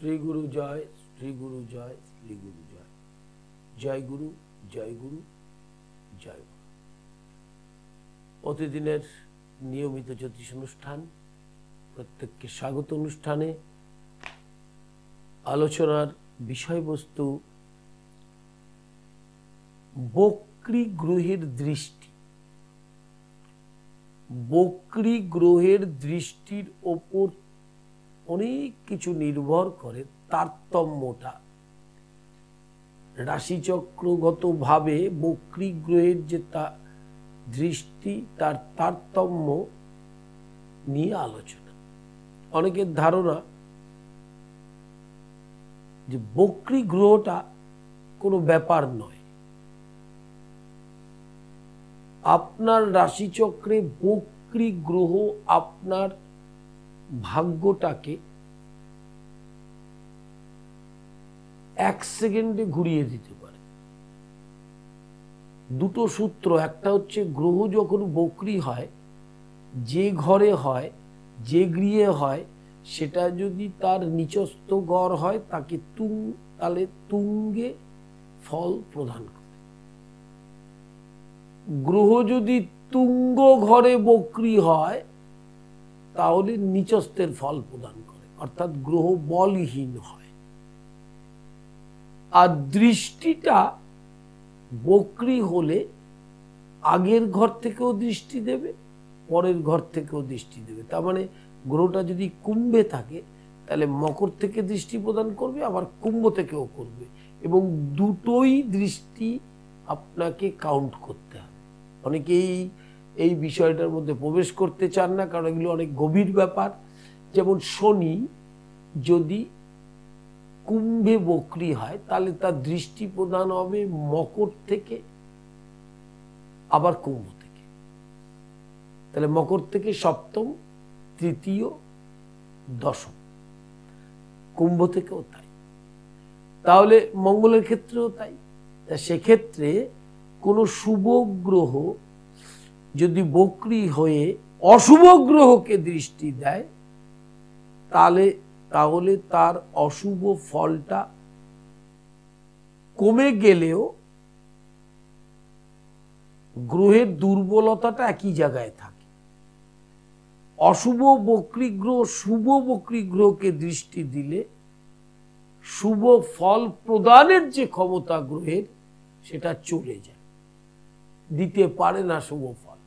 শ্রী গুরু জয়, শ্রী গুরু জয়, শ্রী গুরু জয়, জয় গুরু, জয় গুরু, জয় গুরু। প্রতিদিনের নিয়মিত জ্যোতিষ অনুষ্ঠান, প্রত্যেককে স্বাগত। অনুষ্ঠানে আলোচনার বিষয়বস্তু বক্রী গ্রহের দৃষ্টি। বক্রী গ্রহের দৃষ্টির ওপর অনেক কিছু নির্ভর করে। তারতম্যটা রাশিচক্রগতভাবে বক্রী গ্রহের যে দৃষ্টি, তার তারতম্য নিয়ে আলোচনা। অনেকের ধারণা যে বক্রী গ্রহটা কোনো ব্যাপার নয়। আপনার রাশিচক্রে বক্রী গ্রহ আপনার ভাগ্যটাকে এক সেকেন্ডে ঘুরিয়ে দিতে পারে। দুটো সূত্র, একটা হচ্ছে গ্রহ যখন বক্রী হয়, যে ঘরে হয়, যে গৃহে হয়, সেটা যদি তার নিচস্থ গড় হয় তাকে তাহলে তুঙ্গে ফল প্রদান করে। গ্রহ যদি তুঙ্গ ঘরে বক্রী হয় তাহলে নিচস্থের ফল প্রদান করে, অর্থাৎ গ্রহ বলহীন হয়। আর দৃষ্টিটা বক্রী হলে আগের ঘর থেকেও দৃষ্টি দেবে, পরের ঘর থেকেও দৃষ্টি দেবে। তার মানে গ্রহটা যদি কুম্ভে থাকে তাহলে মকর থেকে দৃষ্টি প্রদান করবে, আবার কুম্ভ থেকেও করবে, এবং দুটোই দৃষ্টি আপনাকে কাউন্ট করতে হবে। অনেকেই এই বিষয়টার মধ্যে প্রবেশ করতে চান না, কারণ এগুলো অনেক গভীর ব্যাপার। যেমন শনি যদি কুম্ভে বক্রী হয় তাহলে তার দৃষ্টি প্রদান হবে মকর থেকে, আবার কুম্ভ থেকে। তাহলে মকর থেকে সপ্তম, তৃতীয়, দশম, কুম্ভ থেকেও তাই। তাহলে মঙ্গলের ক্ষেত্রেও তাই। তা সেক্ষেত্রে কোনো শুভ গ্রহ যদি বক্রী হয়ে অশুভ গ্রহকে দৃষ্টি দেয় তাহলে তার অশুভ ফলটা কমে গেলেও গ্রহের দুর্বলতাটা একই জায়গায় থাকে। অশুভ বক্রী গ্রহ শুভ বক্রী গ্রহকে দৃষ্টি দিলে শুভ ফল প্রদানের যে ক্ষমতা গ্রহের, সেটা চলে যায়, দিতে পারে না শুভ ফল।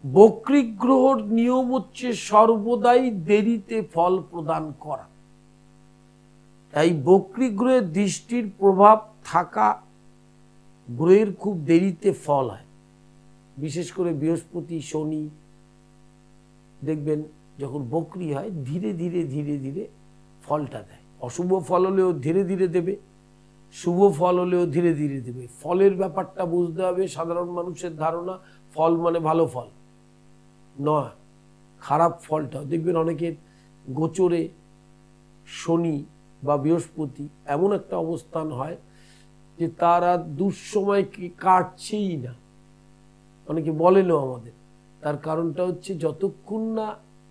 বক্রী গ্রহর নিয়ম হচ্ছে সর্বদাই দেরিতে ফল প্রদান করা। তাই বক্রী গ্রহের দৃষ্টির প্রভাব থাকা গ্রহের খুব দেরিতে ফল হয়। বিশেষ করে বৃহস্পতি, শনি দেখবেন যখন বক্রী হয় ধীরে ধীরে ধীরে ধীরে ফলটা দেয়। অশুভ ফল হলেও ধীরে ধীরে দেবে, শুভ ফল হলেও ধীরে ধীরে দেবে। ফলের ব্যাপারটা বুঝতে হবে। সাধারণ মানুষের ধারণা ফল মানে ভালো ফল নয়, খারাপ ফলটাও দেখবেন অনেকের গোচরে শনি বা বৃহস্পতি এমন একটা অবস্থান হয় যে তারা দুঃসময় কাটছেই না। অনেকে বলেনও আমাদের, তার কারণটা হচ্ছে যতক্ষণ না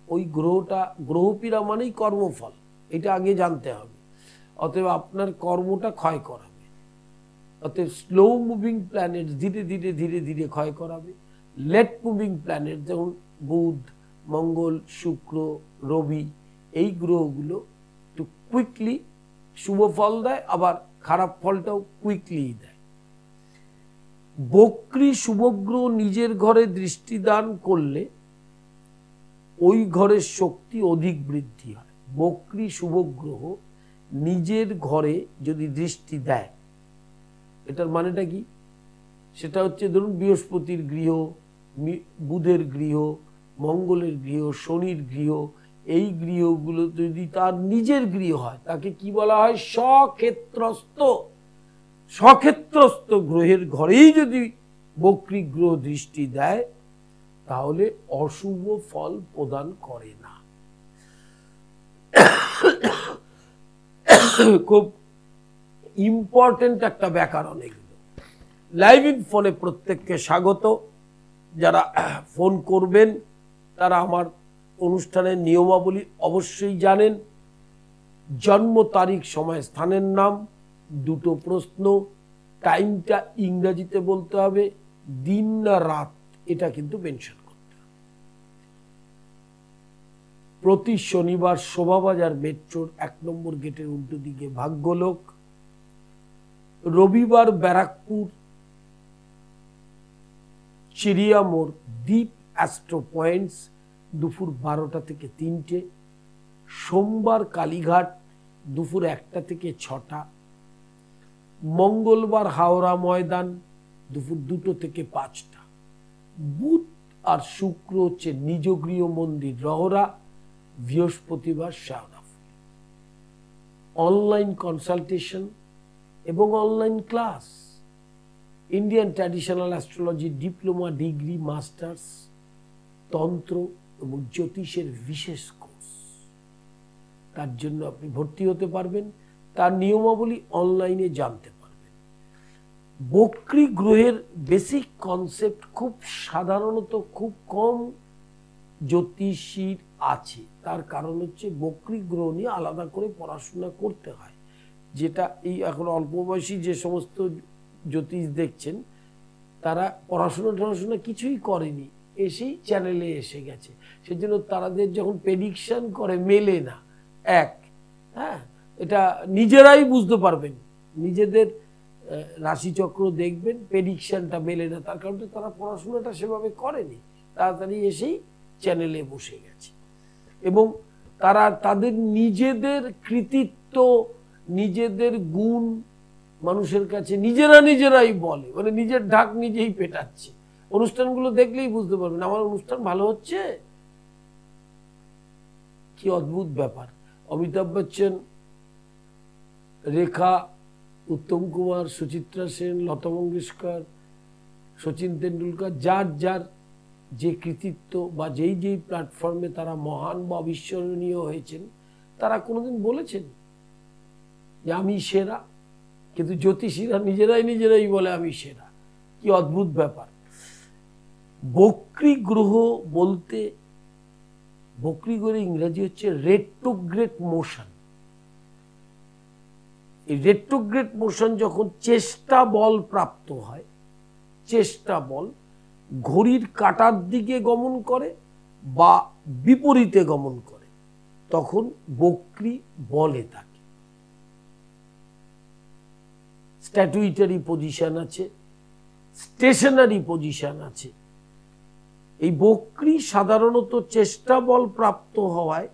ওই গ্রহটা, গ্রহপীড়া মানেই কর্মফল, এটা আগে জানতে হবে। অতএব আপনার কর্মটা ক্ষয় করাবে। অতএব স্লো মুভিং প্ল্যানেট ধীরে ধীরে ধীরে ধীরে ক্ষয় করাবে। লেট মুভিং প্ল্যানেট যেমন বুধ, মঙ্গল, শুক্র, রবি, এই গ্রহগুলো একটু কুইকলি শুভ ফল দেয়, আবার খারাপ ফলটাও কুইকলি দেয়। বক্রী শুভগ্রহ নিজের ঘরে দৃষ্টিদান করলে ওই ঘরের শক্তি অধিক বৃদ্ধি হয়। বক্রী শুভগ্রহ নিজের ঘরে যদি দৃষ্টি দেয়, এটার মানেটা কি? সেটা হচ্ছে ধরুন বৃহস্পতির গৃহ, বুধের গৃহ, মঙ্গলের গৃহ, শনির গৃহ, এই গৃহগুলো যদি তার নিজের গৃহ হয় তাকে কি বলা হয়? স্বক্ষেত্রস্থ। স্বক্ষেত্রস্থ গ্রহের ঘরেই যদি বক্রী গ্রহ দৃষ্টি দেয় তাহলে অশুভ ফল প্রদান করে না। খুব ইম্পর্টেন্ট একটা ব্যাকরণ এগুলো। লাইভ ইন ফোনে প্রত্যেককে স্বাগত। যারা ফোন করবেন তারা আমার অনুষ্ঠানের নিয়মাবলী অবশ্যই জানেন। জন্ম তারিখ, সময়, স্থানের নাম, দুটো প্রশ্ন, টাইমটা ইংরেজিতে বলতে হবে, দিন না রাত এটা কিন্তু মেনশন করতে হবে। প্রতি শনিবার শোভাবাজার মেট্রোর 1 নম্বর গেটের উল্টো দিকে ভাগ্যলোক, রবিবার ব্যারাকপুর চিড়িয়া মোড় দ্বীপ অ্যাস্ট্রো পয়েন্টস দুপুর 12টা থেকে 3টে, সোমবার কালীঘাট দুপুর 1টা থেকে 6টা, মঙ্গলবার হাওড়া ময়দান দুপুর 2টো থেকে 5টা, বুধ আর শুক্র হচ্ছে নিজ গৃহ মন্দির রহরা, বৃহস্পতিবার শেওড়াফুলি। অনলাইন কনসালটেশন এবং online class, Indian traditional astrology diploma, degree, masters, তন্ত্র এবং জ্যোতিষের বিশেষ কোর্স, তার জন্য আপনি ভর্তি হতে পারবেন। তার নিয়মাবলী অনলাইনে জানতে পারবেন। বক্রী গ্রহের বেসিক কনসেপ্ট খুব সাধারণত খুব কম জ্যোতিষীর আছে, তার কারণ হচ্ছে বক্রী গ্রহ নিয়ে আলাদা করে পড়াশোনা করতে হয়, যেটা এই এখন অল্প বয়সী যে সমস্ত জ্যোতিষ দেখছেন তারা পড়াশোনা কিছুই করেনি, এসেই চ্যানেলে এসে গেছে, সেজন্য তাদের যখন প্রেডিকশন করে মেলে না। হ্যাঁ, এটা নিজেরাই বুঝতে পারবেন, নিজেদের রাশিচক্র দেখবেন, প্রেডিকশনটা মেলে না, তার কারণে তারা পড়াশোনাটা সেভাবে করেনি, তাড়াতাড়ি এসেই চ্যানেলে বসে গেছে। এবং তারা তাদের নিজেদের কৃতিত্ব, নিজেদের গুণ মানুষের কাছে নিজেরাই বলে, মানে নিজের ঢাক নিজেই পেটাচ্ছে। অনুষ্ঠানগুলো দেখলেই বুঝতে পারবেন আমার অনুষ্ঠান ভালো হচ্ছে। কি অদ্ভুত ব্যাপার! অমিতাভ বচ্চন, রেখা, উত্তম কুমার, সুচিত্রা সেন, লতা মঙ্গেশকর, সচিন তেন্ডুলকর, যার যে কৃতিত্ব বা যেই প্ল্যাটফর্মে তারা মহান বা অবিস্মরণীয় হয়েছেন, তারা কোনোদিন বলেছেন যে আমি সেরা? কিন্তু জ্যোতিষীরা নিজেরাই বলে আমি সেরা। কি অদ্ভুত ব্যাপার! বক্রী গ্রহ বলতে, বক্রী গ্রহের ইংরেজি হচ্ছে রেট্রোগ্রেড মোশন। এই রেট্রোগ্রেড মোশন যখন চেষ্টা বল প্রাপ্ত হয়, চেষ্টা বল ঘড়ির কাঁটার দিকে গমন করে বা বিপরীতে গমন করে, তখন বক্রী বলে থাকে। স্ট্যাটুইটারি পজিশন আছে, স্টেশনারি পজিশন আছে। এই বক্রী সাধারণত চেষ্টা বল প্রাপ্ত হওয়ায়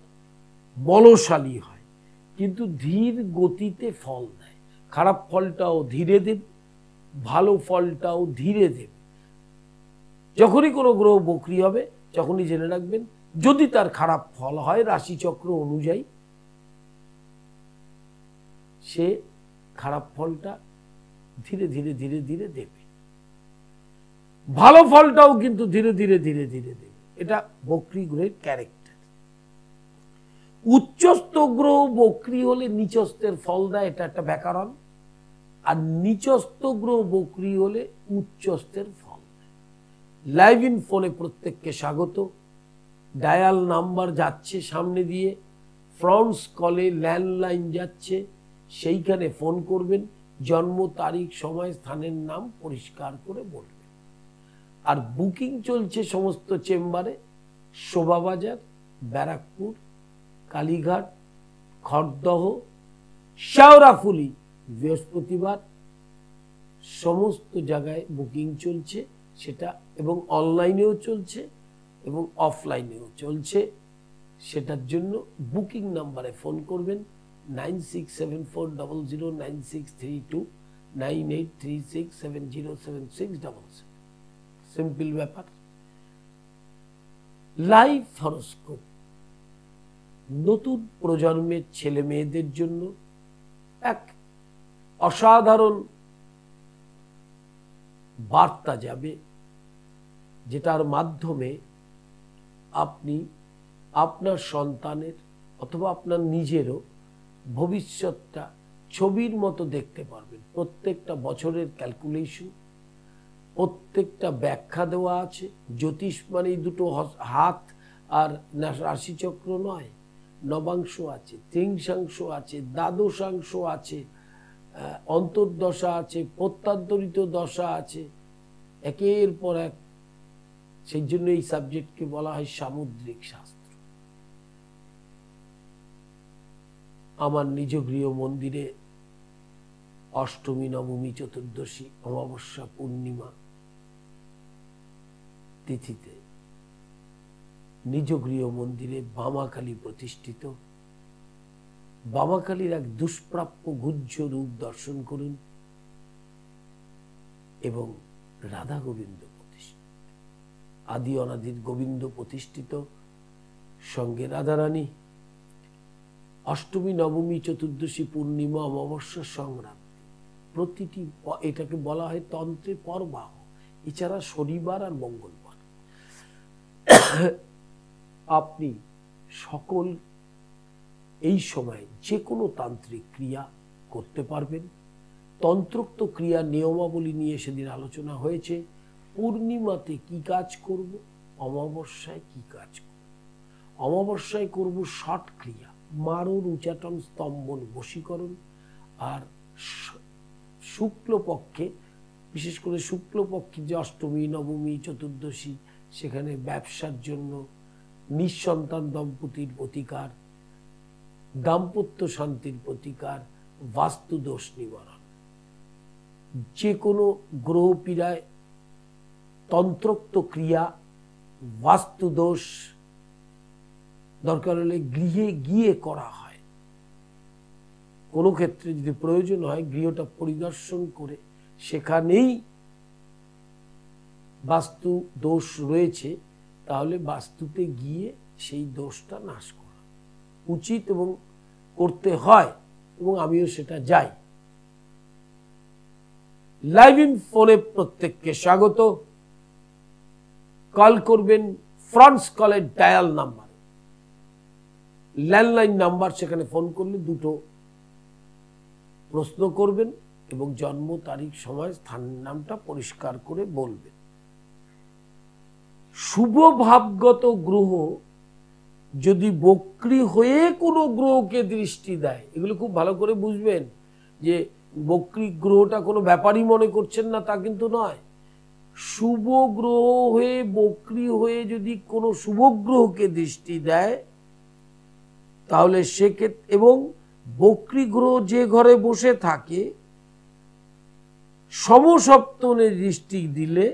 বলশালী হয়, কিন্তু ধীর গতিতে ফল দেয়। খারাপ ফলটাও ধীরে দেবে, ভালো ফলটাও ধীরে দেবে। যখনই কোনো গ্রহ বক্রী হবে, তখনই জেনে রাখবেন যদি তার খারাপ ফল হয় রাশিচক্র অনুযায়ী, সে খারাপ ফলটা ধীরে ধীরে দেবে, ভালো ফলটাও কিন্তু ধীরে ধীরে দেবে। এটা বক্রী গ্রহের ক্যারেক্টার। উচ্চস্থ গ্রহ বক্রী হলে নিচস্থের ফল দেয়, এটা একটা ব্যাকরণ। আর নিচস্থ গ্রহ বক্রী হলে উচ্চস্থের ফল দেয়। লাইভ ইন ফোনে প্রত্যেককে স্বাগত। ডায়াল নাম্বার যাচ্ছে সামনে দিয়ে, ফ্রন্টস কলে ল্যান্ডলাইন যাচ্ছে, সেইখানে ফোন করবেন, জন্ম তারিখ, সময়, স্থানের নাম পরিষ্কার করে বলবেন। আর বুকিং চলছে সমস্ত চেম্বারে, শোভাবাজার, ব্যারাকপুর, কালীঘাট, খড়দহ, শেওড়াফুলি, বৃহস্পতিবার, সমস্ত জায়গায় বুকিং চলছে সেটা, এবং অনলাইনেও চলছে এবং অফলাইনেও চলছে। সেটার জন্য বুকিং নাম্বারে ফোন করবেন 9674009632, 9836707677। সিম্পল ব্যাপার। লাইভ হরোস্কোপ নতুন প্রজন্মের ছেলে মেয়েদের জন্য এক অসাধারণ বার্তা যাবে, যেটার মাধ্যমে আপনি আপনার সন্তানের অথবা আপনার নিজেরও ভবিষ্যৎটা ছবির মতো দেখতে পারবেন। প্রত্যেকটা বছরের ক্যালকুলেশন, প্রত্যেকটা ব্যাখ্যা দেওয়া আছে। জ্যোতিষ মানে দুটো হাত আর রাশিচক্র নয়, নবাংশ আছে, ত্রিংশাংশ আছে, দ্বাদশাংশ আছে, অন্তর্দশা আছে, প্রত্যান্তরিত দশা আছে, একের পর এক। সেই জন্য এই সাবজেক্টকে বলা হয় সামুদ্রিক শাস্ত্র। আমার নিজ গৃহ মন্দিরে অষ্টমী, নবমী, চতুর্দশী, অমাবস্যা, পূর্ণিমা তিথিতে নিজ গৃহ মন্দিরে বামাকালী প্রতিষ্ঠিত। বামাকালীর এক দুষ্প্রাপ্য গুহ্য রূপ দর্শন করুন এবং রাধা গোবিন্দ প্রতিষ্ঠিত, আদি অনাদির গোবিন্দ প্রতিষ্ঠিত, সঙ্গে রাধারানী। অষ্টমী, নবমী, চতুর্দশী, পূর্ণিমা, অমাবস্যা, সংগ্রাম, প্রতিটি এটাকে বলা হয় তন্ত্রে পরবাহ। এছাড়া শনিবার আর মঙ্গলবার আপনি সকল এই সময় যে কোনো তান্ত্রিক ক্রিয়া করতে পারবেন। তন্ত্রোক্ত ক্রিয়া নিয়মাবলী নিয়ে সেদিন আলোচনা হয়েছে। পূর্ণিমাতে কি কাজ করব, অমাবস্যায় কি কাজ করব। অমাবস্যায় করব ষট ক্রিয়া, মারণ, উচাটন, স্তম্ভন, বশীকরণ। আর শুক্লপক্ষে, বিশেষ করে শুক্লপক্ষে যে অষ্টমী, নবমী, চতুর্দশী, সেখানে ব্যবসার জন্য নিঃসন্তান দম্পতির প্রতিকার, দাম্পত্য শান্তির প্রতিকার, বাস্তুদোষ নিবারণ। যে কোনো গ্রহ পীড়ায় তন্ত্রোক্ত ক্রিয়া, বাস্তুদোষ দরকার হলে গৃহে গিয়ে করা হয়। কোনো ক্ষেত্রে যদি প্রয়োজন হয় গৃহটা পরিদর্শন করে সেখানেই বাস্তু দোষ রয়েছে, তাহলে বাস্তুতে গিয়ে সেই দোষটা নাশ করা উচিত এবং করতে হয়, এবং আমিও সেটা যাই। লাইভ ইন ফোনে প্রত্যেককে স্বাগত। কল করবেন ফ্রান্স কলের ডায়াল নাম্বার, ল্যান্ডলাইন নাম্বার, সেখানে ফোন করলে দুটো প্রশ্ন করবেন এবং জন্ম তারিখ, সময়, স্থানের নামটা পরিষ্কার করে বলবেন। শুভ ভাবগত গ্রহ যদি বক্রী হয়ে কোনো গ্রহকে দৃষ্টি দেয়, এগুলো খুব ভালো করে বুঝবেন যে বক্রী গ্রহটা কোনো ব্যাপারই মনে করছেন না, তা কিন্তু নয়। শুভ গ্রহ হয়ে বক্রী হয়ে যদি কোনো শুভ গ্রহকে দৃষ্টি দেয়, তাহলে সেক্ষেত্রে, এবং বক্রী গ্রহ যে ঘরে বসে থাকে সমসপ্তমে দৃষ্টি দিলে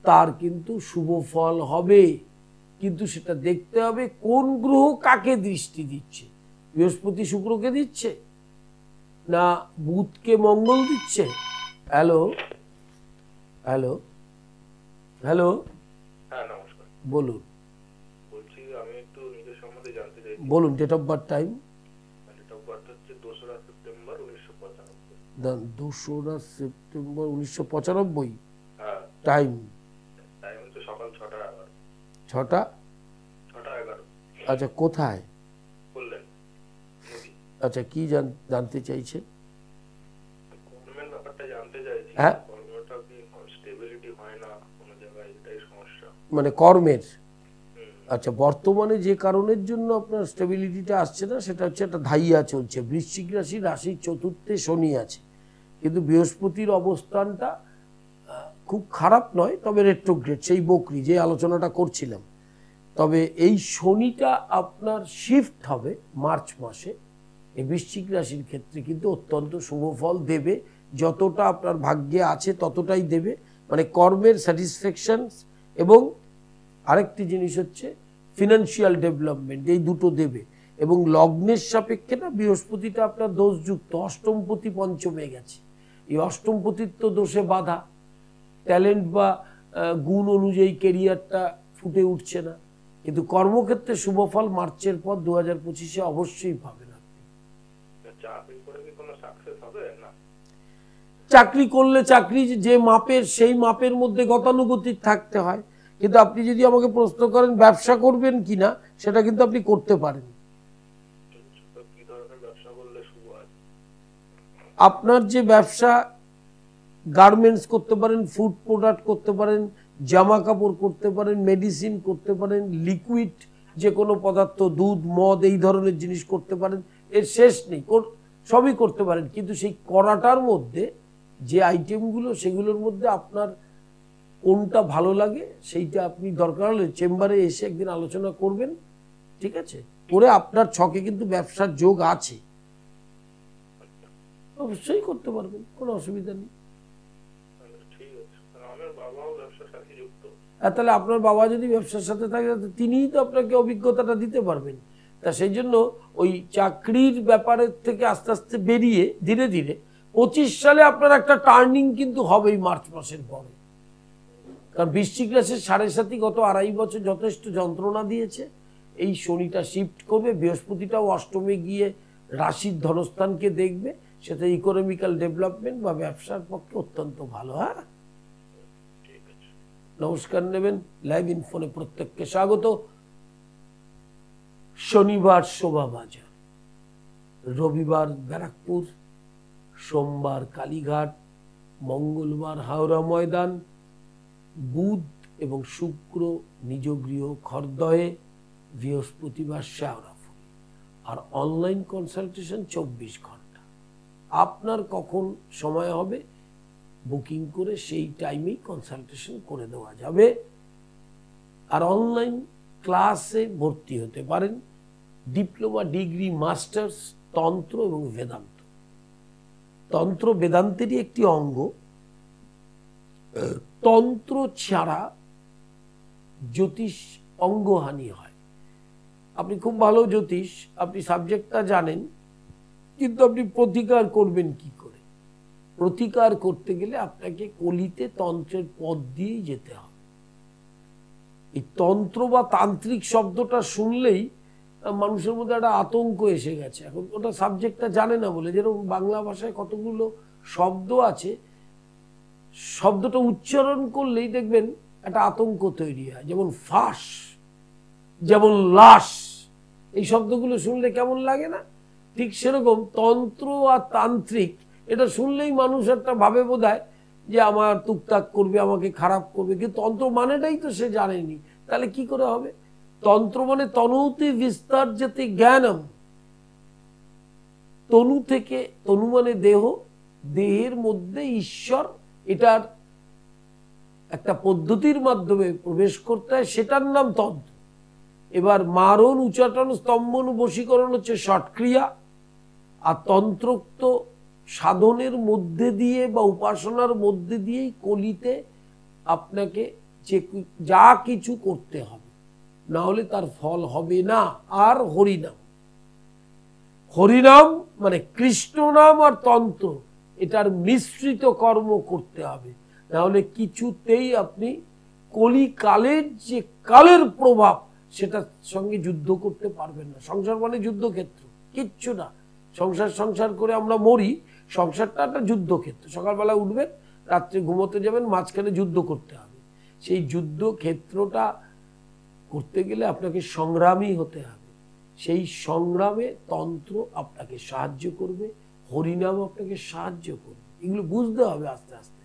তার কিন্তু শুভ ফল হবে। কিন্তু সেটা দেখতে হবে কোন গ্রহ কাকে দৃষ্টি দিচ্ছে। বৃহস্পতি শুক্রকে দিচ্ছে না বুধকে মঙ্গল দিচ্ছে। হ্যালো হ্যালো হ্যালো, হ্যাঁ নমস্কার, বলুন। বলছি আমি একটু নিজের সম্বন্ধে জানতে চাইছি। বলুন, date of birth, time. Date of birth হচ্ছে 2রা সেপ্টেম্বর 1995। 2রা সেপ্টেম্বর 1995। হ্যাঁ। টাইম? টাইম হচ্ছে সকাল 6টা 11। 6টা 11। আচ্ছা, কোথায়? বললেন আচ্ছা, কি জানতে চাইছে? কর্মের ব্যাপারটা জানতে চাইছি। হ্যাঁ, কর্মটা কি স্টেবিলিটি হয় না কোনো জায়গায়, এটাই সমস্যা। মানে কর্মের। আচ্ছা, বর্তমানে যে কারণের জন্য আপনার স্টেবিলিটিটা আসছে না, সেটা হচ্ছে একটা ধাইয়া চলছে। বৃশ্চিক রাশির চতুর্থে শনি আছে, কিন্তু বৃহস্পতির অবস্থানটা খুব খারাপ নয়, তবে রেট্রোগ্রেড, সেই বকরি যে আলোচনাটা করছিলাম। তবে এই শনিটা আপনার শিফট হবে মার্চ মাসে। এই বৃশ্চিক রাশির ক্ষেত্রে কিন্তু অত্যন্ত শুভ ফল দেবে, যতটা আপনার ভাগ্যে আছে ততটাই দেবে। মানে কর্মের স্যাটিসফ্যাকশন এবং আরেকটি জিনিস হচ্ছে ফিনান্সিয়াল ডেভেলপমেন্ট, এই দুটো দেবে। এবং লগ্নের সাপেক্ষে না, বৃহস্পতিটা আপনার দোষযুক্ত, অষ্টমপতি পঞ্চমে গেছে। এই অষ্টমপতির তো দোষে বাধা, ট্যালেন্ট বা গুণ অনুযায়ী কেরিয়ারটা ফুটে উঠছে না। কিন্তু কর্মক্ষেত্রে শুভফল মার্চের পর 2025-এ অবশ্যই পাবেন আপনি। চাকরি করে কি কোনো সাকসেস হবে না? চাকরি করলে চাকরি যে মাপের, সেই মাপের মধ্যে গতানুগতিক থাকতে হয়। কিন্তু আপনি যদি আমাকে প্রশ্ন করেন ব্যবসা করবেন কিনা, সেটা কিন্তু আপনি করতে পারেন। কি ধরনের ব্যবসা করলে শুভ আছে? আপনার যে ব্যবসা, গার্মেন্টস করতে পারেন, ফুড প্রোডাক্ট করতে পারেন, জামা কাপড় করতে পারেন, মেডিসিন করতে পারেন, লিকুইড যে কোনো পদার্থ, দুধ, মদ, এই ধরনের জিনিস করতে পারেন, এর শেষ নেই, সবই করতে পারেন। কিন্তু সেই করাটার মধ্যে যে আইটেমগুলো, সেগুলোর মধ্যে আপনার কোনটা ভালো লাগে সেইটা আপনি দরকার হলে চেম্বারে এসে একদিন আলোচনা করবেন, ঠিক আছে? করে আপনার ছকে কিন্তু ব্যবসার যোগ আছে, অবশ্যই করতে পারবেন, কোনো অসুবিধা নেই। ঠিক আছে, আমার বাবাও ব্যবসার সাথে যুক্ত। আর তাহলে আপনার বাবা যদি ব্যবসার সাথে থাকে, তিনিই তো আপনাকে অভিজ্ঞতাটা দিতে পারবেন। তা সেই জন্য ওই চাকরির ব্যাপারের থেকে আস্তে আস্তে বেরিয়ে ধীরে ধীরে 25 সালে আপনার একটা টার্নিং কিন্তু হবেই মার্চ মাসের পরে। কারণ বৃশ্চিক রাশির 7.5 গত 2.5 বছর যথেষ্ট যন্ত্রণা দিয়েছে। এই শনিটা শিফট করবে, বৃহস্পতিটাও অষ্টমে গিয়ে রাশির ধনস্থানকে দেখবে, সেটা ইকোনমিক্যাল ডেভেলপমেন্ট বা ব্যবসার পক্ষে অত্যন্ত ভালো। হ্যাঁ, নমস্কার নেবেন। লাইভ ইনফোনে প্রত্যেককে স্বাগত। শনিবার শোভাবাজার, রবিবার ব্যারাকপুর, সোমবার কালীঘাট, মঙ্গলবার হাওড়া ময়দান, বুধ এবং শুক্র নিজ গৃহ খড়দহে, বৃহস্পতিবার শেওড়াফুলি। আর অনলাইন কনসালটেশন 24 ঘন্টা। আপনার কখন সময় হবে বুকিং করে সেই টাইমেই কনসালটেশন করে দেওয়া যাবে। আর অনলাইন ক্লাসে ভর্তি হতে পারেন ডিপ্লোমা, ডিগ্রি, মাস্টার্স, তন্ত্র এবং বেদান্ত। তন্ত্র বেদান্তেরই একটি অঙ্গ। তন্ত্র ছাড়া জ্যোতিষ অঙ্গহানি হয়। আপনি খুব ভালো জ্যোতিষ, আপনি সাবজেক্টটা জানেন, কিন্তু আপনি প্রতিকার করবেন কি করে? প্রতিকার করতে গেলে আপনাকে কলিতে তন্ত্রের পথ দিয়েই যেতে হবে। এই তন্ত্র বা তান্ত্রিক শব্দটা শুনলেই মানুষের মধ্যে একটা আতঙ্ক এসে গেছে। এখন ওটা সাবজেক্টটা জানে না বলে, যেরকম বাংলা ভাষায় কতগুলো শব্দ আছে, শব্দটা উচ্চারণ করলেই দেখবেন একটা আতঙ্ক তৈরি হয়। যেমন ফাঁস, যেমন লাশ, এই শব্দগুলো শুনলে কেমন লাগে না? ঠিক সেরকম তন্ত্র আর তান্ত্রিক, এটা শুনলেই মানুষ একটা ভাবে বোধহয় যে আমার টুকটাক করবে, আমাকে খারাপ করবে। কিন্তু তন্ত্র মানেটাই তো সে জানেনি, তাহলে কি করে হবে? তন্ত্র মানে তনুতে বিস্তার যেতে জ্ঞানম। তনু থেকে, তনু মানে দেহ, দেহের মধ্যে ঈশ্বর, এটার একটা পদ্ধতির মাধ্যমে প্রবেশ করতে হয়, সেটার নাম তন্ত্র। এবার মারণ, উচ্চাটন, স্তম্ভন, বশীকরণ হচ্ছে ষটক্রিয়া। আর তন্ত্রোক্ত সাধনের মধ্যে দিয়ে বা উপাসনার মধ্যে দিয়েই কলিতে আপনাকে যে যা কিছু করতে হবে, না হলে তার ফল হবে না। আর হরিনাম, হরিনাম মানে কৃষ্ণ নাম আর তন্ত্র, এটার মিশ্রিত কর্ম করতে হবে, না হলে কিছুতেই আপনি কলিকালের যে কালের প্রভাব, সেটার সঙ্গে যুদ্ধ করতে পারবেন না। সংসার মানে যুদ্ধক্ষেত্র, কিচ্ছু না। সংসার করে আমরা মরি, সংসারটা একটা যুদ্ধক্ষেত্র। সকালবেলা উঠবেন, রাত্রে ঘুমোতে যাবেন, মাঝখানে যুদ্ধ করতে হবে। সেই যুদ্ধক্ষেত্রটা করতে গেলে আপনাকে সংগ্রামী হতে হবে। সেই সংগ্রামে তন্ত্র আপনাকে সাহায্য করবে, হরিনাম আপনাকে সাহায্য করবে। এগুলো বুঝতে হবে আস্তে আস্তে।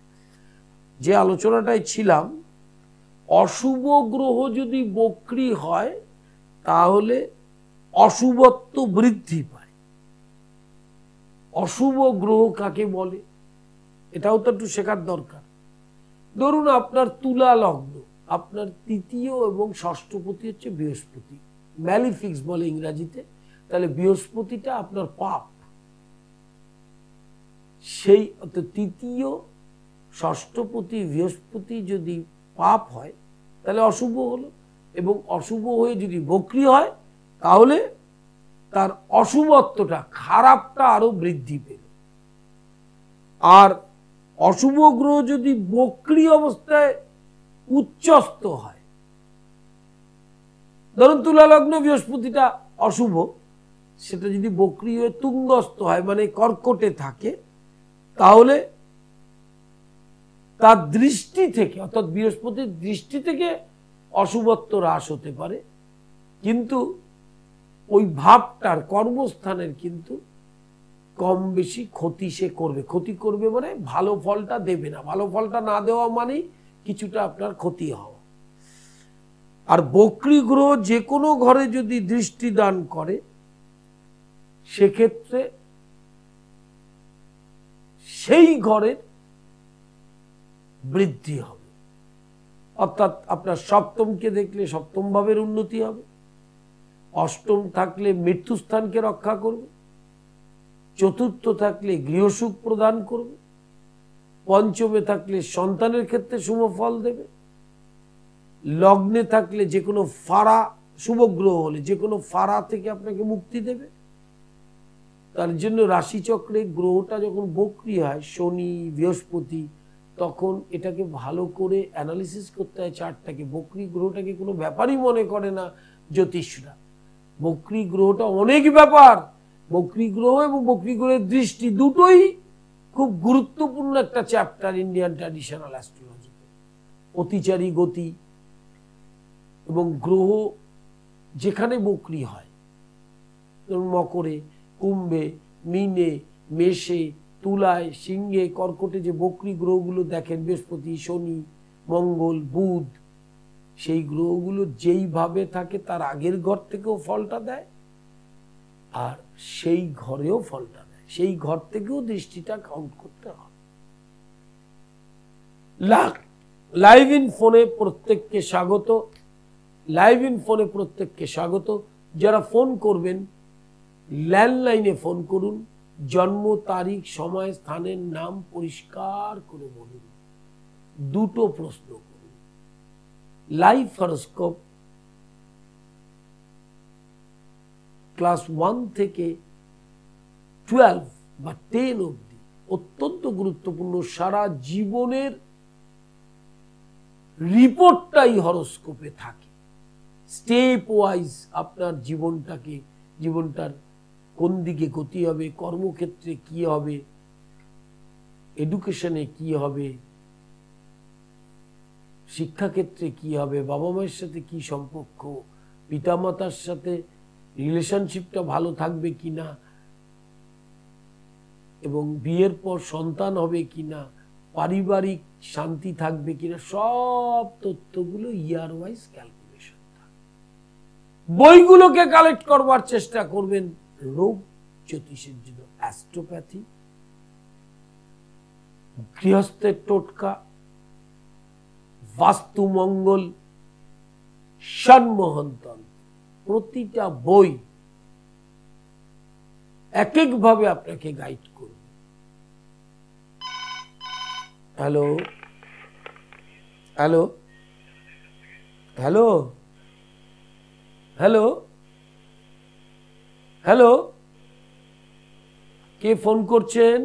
যে আলোচনাটায় ছিলাম, অশুভ গ্রহ যদি বক্রী হয় তাহলে অশুভত্ব বৃদ্ধি পায়। অশুভ গ্রহ কাকে বলে এটাও তো একটু শেখার দরকার। ধরুন আপনার তুলা লগ্ন, আপনার তৃতীয় এবং ষষ্ঠপতি হচ্ছে বৃহস্পতি, ম্যালিফিক্স বলে ইংরাজিতে। তাহলে বৃহস্পতিটা আপনার পাপ। সেই তৃতীয় ষষ্ঠপতি বৃহস্পতি যদি পাপ হয় তাহলে অশুভ হলো, এবং অশুভ হয়ে যদি বক্রী হয় তাহলে তার অশুভত্বটা, খারাপটা আরো বৃদ্ধি পেল। আর অশুভ গ্রহ যদি বক্রী অবস্থায় উচ্চস্থ হয়, ধরুন তুলা লগ্ন বৃহস্পতিটা অশুভ, সেটা যদি বক্রী হয়ে তুঙ্গস্থ হয় মানে কর্কটে থাকে, তাহলে তার দৃষ্টি থেকে, অর্থাৎ বৃহস্পতির দৃষ্টি থেকে অশুভত্ব হ্রাস হতে পারে, কিন্তু ওই ভাবটার, কর্মস্থানের কিন্তু কম বেশি ক্ষতি সে করবে। ক্ষতি করবে মানে ভালো ফলটা দেবে না। ভালো ফলটা না দেওয়া মানেই কিছুটা আপনার ক্ষতি হওয়া। আর বক্রী গ্রহ যে কোনো ঘরে যদি দৃষ্টি দান করে সেক্ষেত্রে সেই ঘরের বৃদ্ধি হবে। অর্থাৎ আপনার সপ্তমকে দেখলে সপ্তম ভাবের উন্নতি হবে, অষ্টম থাকলে মৃত্যুস্থানকে রক্ষা করবে, চতুর্থ থাকলে গৃহসুখ প্রদান করবে, পঞ্চমে থাকলে সন্তানের ক্ষেত্রে শুভ ফল দেবে, লগ্নে থাকলে যে কোনো ফাড়া, শুভ গ্রহ হলে যে কোনো ফাড়া থেকে আপনাকে মুক্তি দেবে। তার জন্য রাশিচক্রে গ্রহটা যখন বক্রী হয়, শনি বৃহস্পতি, তখন এটাকে ভালো করে অ্যানালিসিস করতে হয় চার্টটাকে। বক্রী গ্রহটাকে কোনো ব্যাপারই মনে করে না জ্যোতিষরা। বক্রী গ্রহটা অনেক ব্যাপার। বক্রী গ্রহ এবং বক্রী গ্রহের দৃষ্টি দুটোই খুব গুরুত্বপূর্ণ একটা চ্যাপ্টার ইন্ডিয়ান ট্র্যাডিশনাল অ্যাস্ট্রোলজিতে। অতিচারী গতি এবং গ্রহ যেখানে বক্রী হয়, যেমন মকরে, কুম্ভে, মীনে, মেষে, তুলায়, সিংহে, কর্কটে যে বক্রী গ্রহগুলো দেখেন, বৃহস্পতি, শনি, মঙ্গল, বুধ, সেই গ্রহগুলো যেইভাবে থাকে তার আগের ঘর থেকেও ফলটা দেয় আর সেই ঘরেও ফলটা দেয়, সেই ঘর থেকেও দৃষ্টিটা কাউন্ট করতে হয়। লাইভ ইন ফোনে প্রত্যেককে স্বাগত। লাইভ ইন ফোনে প্রত্যেককে স্বাগত। যারা ফোন করবেন ল্যান্ডলাইনে ফোন করুন, জন্ম তারিখ, সময়, স্থানের নাম পরিষ্কার করে বলুন, দুটো প্রশ্ন করুন। লাইভ হরোস্কোপ ক্লাস 1 থেকে 12 বা 10 অবধি অত্যন্ত গুরুত্বপূর্ণ। সারা জীবনের রিপোর্টটাই হরোস্কোপে থাকে। স্টেপ ওয়াইজ আপনার জীবনটার কোন দিকে গতি হবে, কর্মক্ষেত্রে কি হবে, এডুকেশনে কি হবে, শিক্ষাক্ষেত্রে কি হবে, বাবা মায়ের সাথে কি সম্পর্ক, পিতামাতার সাথে রিলেশনশিপটা ভালো থাকবে কিনা, এবং বিয়ের পর সন্তান হবে কিনা, পারিবারিক শান্তি থাকবে কিনা, সব তথ্যগুলো ইয়ার ওয়াইজ ক্যালকুলেশন থাকে। বইগুলোকে কালেক্ট করবার চেষ্টা করবেন। রোগ জ্যোতিষের জন্য অ্যাস্ট্রোপ্যাথি, গৃহস্থের টোটকা, বাস্তু মঙ্গল, সম্মোহনতন্ত্র, প্রতিটা বই এক এক ভাবে আপনাকে গাইড করবে। Hello hello hello hello hello, কে ফোন করছেন?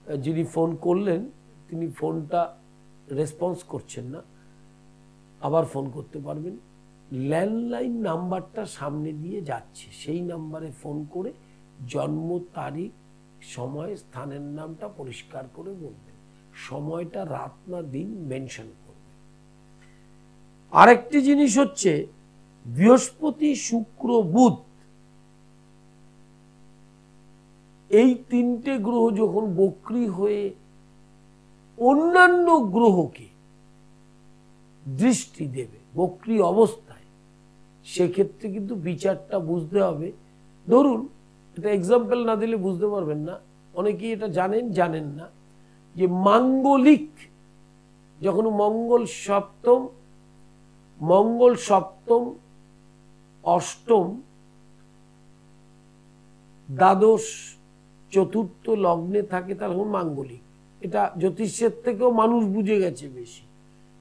যিনি ফোন করলেন তিনি ফোনটা রেসপন্স করছেন না, আবার ফোন করতে পারবেন। ল্যান্ডলাইন নাম্বারটা সামনে দিয়ে যাচ্ছে, সেই নাম্বারে ফোন করে জন্ম তারিখ, সময়, স্থানের নামটা পরিষ্কার করে বলবেন, সময়টা রাত না দিন মেনশন করবেন। আরেকটি জিনিস হচ্ছে বৃহস্পতি, শুক্র, বুধ, এই তিনটে গ্রহ যখন বক্রী হয়ে অন্যান্য গ্রহকে দৃষ্টি দেবে বক্রী অবস্থায়, সেক্ষেত্রে কিন্তু বিচারটা বুঝতে হবে। ধরুন, এটা এক্সাম্পল না দিলে বুঝতে পারবেন না, অনেকেই এটা জানেন না, যে মাঙ্গলিক যখন মঙ্গল সপ্তম, অষ্টম, দ্বাদশ, চতুর্থ লগ্নে থাকে, তখন মাঙ্গলিক। এটা জ্যোতিষের থেকেও মানুষ বুঝে গেছে বেশি।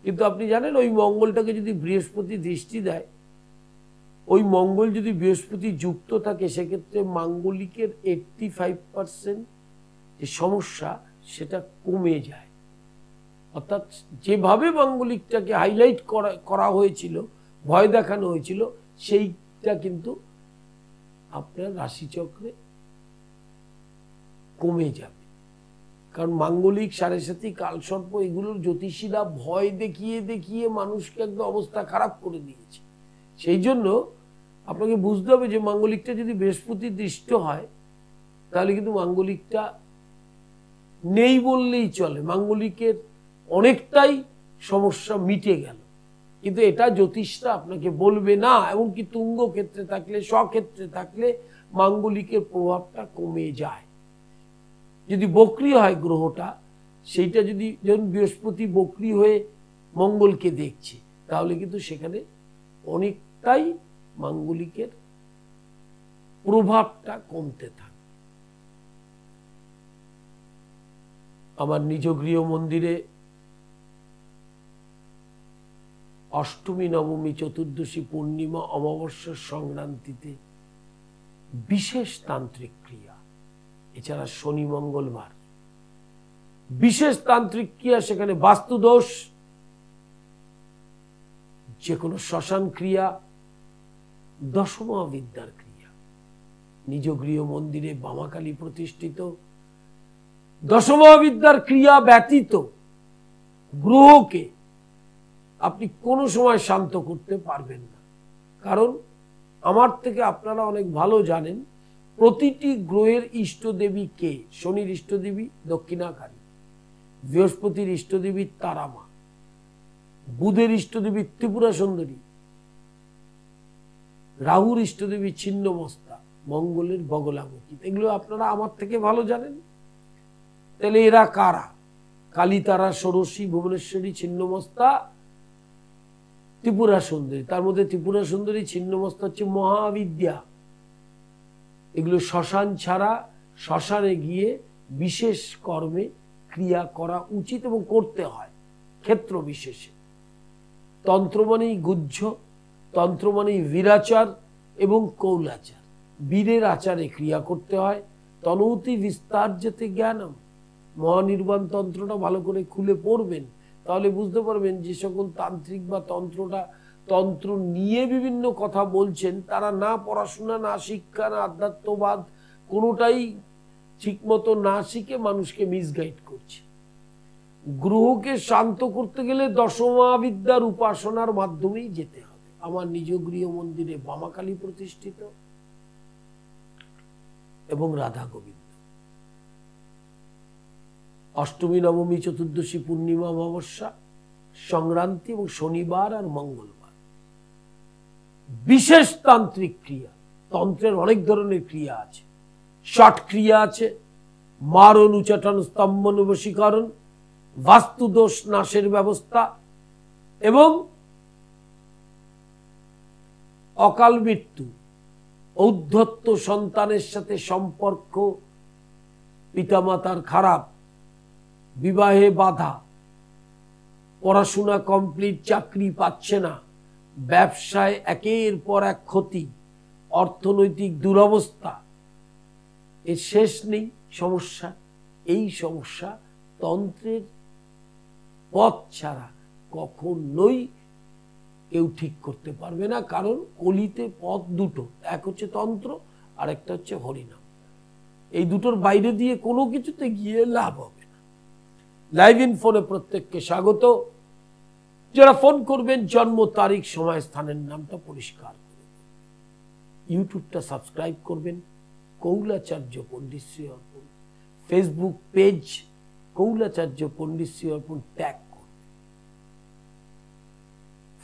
কিন্তু আপনি জানেন, ওই মঙ্গলটাকে যদি বৃহস্পতি দৃষ্টি দেয়, ওই মঙ্গল যদি বৃহস্পতি যুক্ত থাকে, সেক্ষেত্রে মাঙ্গলিকের 85% যে সমস্যা সেটা কমে যায়। অর্থাৎ যেভাবে মাঙ্গলিকটাকে হাইলাইট করা হয়েছিল, ভয় দেখানো হয়েছিল, সেইটা কিন্তু আপনার রাশিচক্রে কমে যাবে। কারণ মাঙ্গলিক, সাড়ে কালসর্প, এগুলোর জ্যোতিষীরা ভয় দেখিয়ে দেখিয়ে মানুষকে একদম অবস্থা খারাপ করে দিয়েছে। সেই জন্য আপনাকে বুঝতে হবে যে মাঙ্গলিকটা যদি বৃহস্পতি দৃষ্ট হয়, তাহলে কিন্তু মাঙ্গলিকটা নেই বললেই চলে। মাঙ্গলিকের অনেকটাই সমস্যা মিটে গেল। কিন্তু এটা জ্যোতিষরা আপনাকে বলবে না। এমনকি তুঙ্গ ক্ষেত্রে থাকলে, স্বক্ষেত্রে থাকলে মাঙ্গলিকের প্রভাবটা কমে যায়। যদি বক্রি হয় গ্রহটা, সেইটা যদি যখন বৃহস্পতি বক্রি হয়ে মঙ্গলকে দেখছে, তাহলে কিন্তু সেখানে অনেকটাই মাঙ্গলিকের প্রভাবটা কমতে থাকে। আমার নিজ গৃহ মন্দিরে অষ্টমী, নবমী, চতুর্দশী, পূর্ণিমা, অমাবস্যার সংক্রান্তিতে বিশেষ তান্ত্রিক ক্রিয়া, এছাড়া শনি মঙ্গলবার বিশেষ তান্ত্রিক ক্রিয়া, সেখানে বাস্তুদোষ, যে কোনো শ্মশান ক্রিয়া, দশমহাবিদ্যার ক্রিয়া, নিজ গৃহ মন্দিরে বামাকালী প্রতিষ্ঠিত দশমহাবিদ্যার ক্রিয়া ব্যতীত গ্রহকে আপনি কোনো সময় শান্ত করতে পারবেন না। কারণ আমার থেকে আপনারা অনেক ভালো জানেন প্রতিটি গ্রহের ইষ্টদেবী কে। শনির ইষ্টদেবী দক্ষিণাকারী, বৃহস্পতির ইষ্টদেবী তারামা, বুধের ইষ্টদেবী ত্রিপুরা সুন্দরী, রাহুর ইষ্টদেবী ছিন্নমস্তা, মঙ্গলের বগলামুখী। এগুলো আপনারা আমার থেকে ভালো জানেন। তাহলে এরা কারা? কালী, তারা, ষোড়শী, ভুবনেশ্বরী, ছিন্নমস্তা, ত্রিপুরা সুন্দরী। তার মধ্যে ত্রিপুরা সুন্দরী, ছিন্নমস্তা হচ্ছে মহাবিদ্যা। এগুলো শ্মশান ছাড়া, শ্মশানে গিয়ে বিশেষ কর্মে ক্রিয়া করা উচিত এবং করতে হয় ক্ষেত্র বিশেষে। তন্ত্র মানেই গুহ্য, তন্ত্র মানেই বীরাচার এবং কৌলাচার। বীরের আচারে ক্রিয়া করতে হয়। তনৌতি বিস্তার যেতে জ্ঞানম, মহানির্বাণ তন্ত্রটা ভালো করে খুলে পড়বেন, তাহলে বুঝতে পারবেন যে সকল তান্ত্রিক বা তন্ত্র নিয়ে বিভিন্ন কথা বলছেন, তারা না পড়াশোনা, না শিক্ষা, না আধ্যাত্মবাদ কোনোটাই ঠিকমতো না শিখে মানুষকে মিসগাইড করছে। গ্রহকে শান্ত করতে গেলে দশমহাবিদ্যার উপাসনার মাধ্যমেই যেতে হবে। আমার নিজ গৃহ মন্দিরে বামাকালী প্রতিষ্ঠিত এবং রাধা গোবিন্দ। অষ্টমী, নবমী, চতুর্দশী, পূর্ণিমা, অমাবস্যা, সংক্রান্তি এবং শনিবার আর মঙ্গলবার বিশেষ তান্ত্রিক ক্রিয়া। তন্ত্রের অনেক ধরনের ক্রিয়া আছে। ষট ক্রিয়া আছে, মারণ, উচাটন, স্তম্ভন, বশীকরণ, বাস্তুদোষ নাশের ব্যবস্থা এবং অকাল মৃত্যু, ঔদ্ধত্য, সন্তানের সাথে সম্পর্ক, পিতামাতার খারাপ, বিবাহে বাধা, পড়াশোনা কমপ্লিট, চাকরি পাচ্ছে না, ব্যবসায় একের পর এক ক্ষতি, অর্থনৈতিক দুরবস্থা, এর শেষ নেই সমস্যা। এই সমস্যা তন্ত্রের পথ ছাড়া কখনোই কেউ ঠিক করতে পারবে না। কারণ কলিতে পথ দুটো, এক হচ্ছে তন্ত্র আর একটা হচ্ছে হরিনাম। এই দুটোর বাইরে দিয়ে কোনো কিছুতে গিয়ে লাভ হবে না। লাইভ ইন ফোনে প্রত্যেককে স্বাগত। যারা ফোন করবেন জন্ম তারিখ, সময়, স্থানের নামটা পরিষ্কার করবেন। ইউটিউবটা সাবস্ক্রাইব করবেন, কৌলাচার্য পণ্ডিত শ্রী অর্পণ। ফেসবুক পেজ কৌলাচার্য পণ্ডিত শ্রী অর্পণ ট্যাগ করবেন।